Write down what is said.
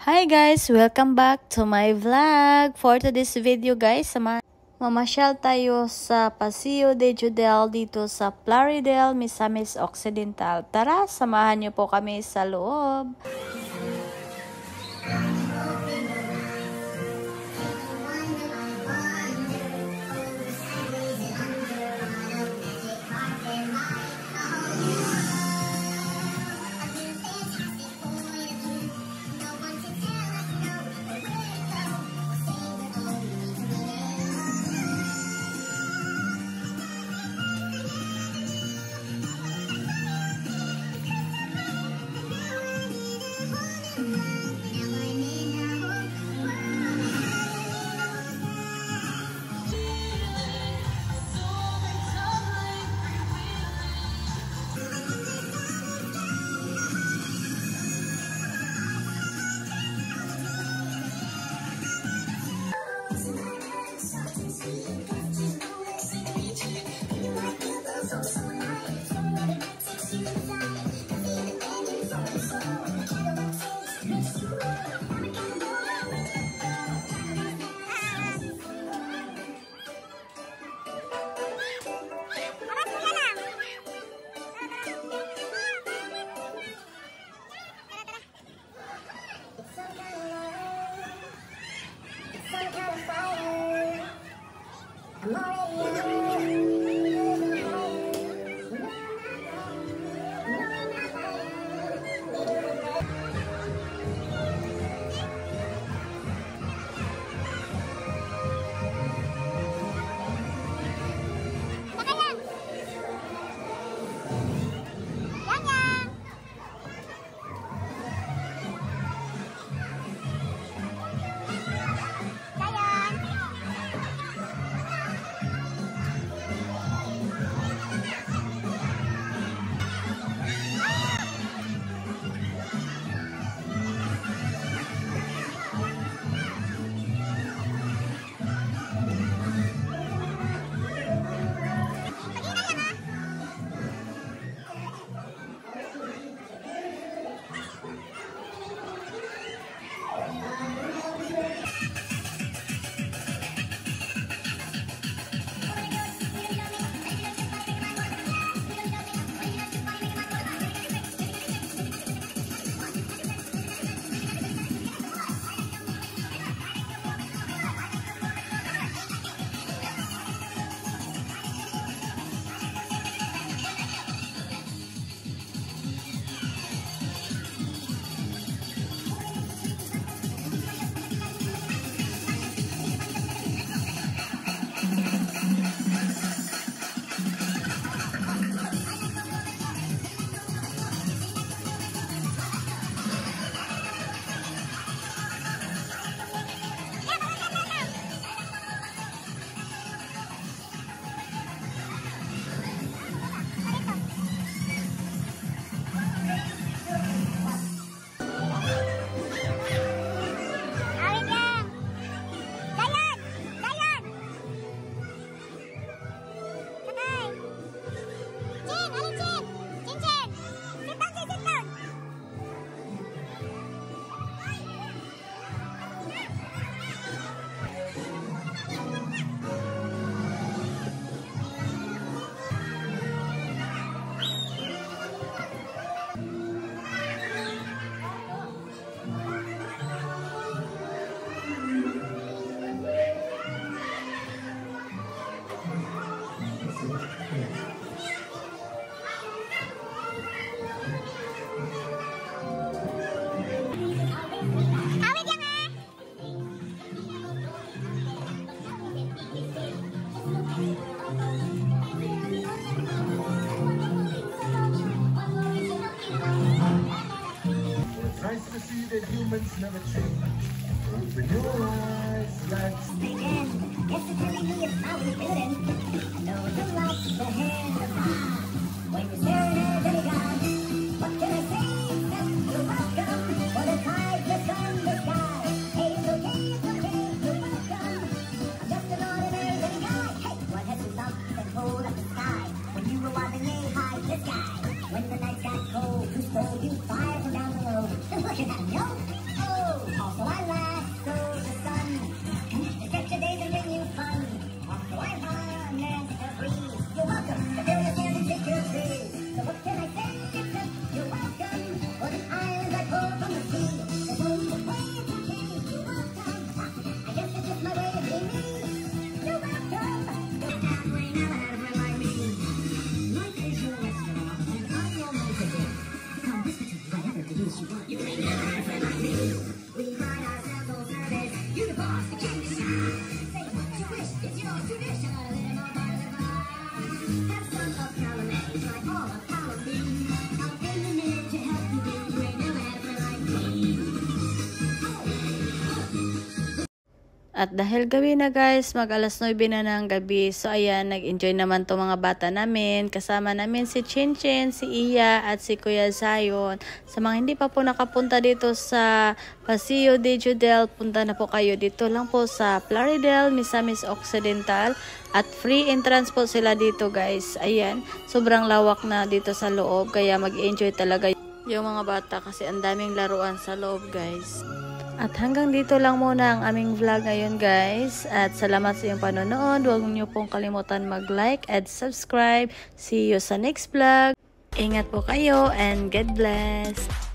Hi guys! Welcome back to my vlog! For today's video guys, mamasyal tayo sa Paseo de Judel dito sa Plaridel, Misamis Occidental. Tara, samahan niyo po kami sa loob! Nice to see that humans never change. Open your eyes, let's begin. Guess it's telling me it's how we feeling. Know the light's ahead of us. When you're staring at any god, what can I say except you're welcome? For the tide that's on the sky. Hey, it's okay, you're welcome. I'm just an ordinary little guy. Hey, what has you up and hold up the sky? When you were watching me high the sky. When the nights got cold, who stole you fire from down the road? Look at that, yo! Oh! At dahil gabi na guys, mag alas 9 na ng gabi. So ayan, nag-enjoy naman to mga bata namin. Kasama namin si Chinchin, si Iya at si Kuya Zion. Sa mga hindi pa po nakapunta dito sa Paseo de Judel, punta na po kayo dito lang po sa Plaridel, Misamis Occidental. At free entrance po sila dito guys. Ayan, sobrang lawak na dito sa loob. Kaya mag-enjoy talaga yung mga bata kasi ang daming laruan sa loob guys. At hanggang dito lang muna ang aming vlog ngayon guys. At salamat sa iyong panonood. Huwag niyo pong kalimutan mag-like and subscribe. See you sa next vlog. Ingat po kayo and God bless.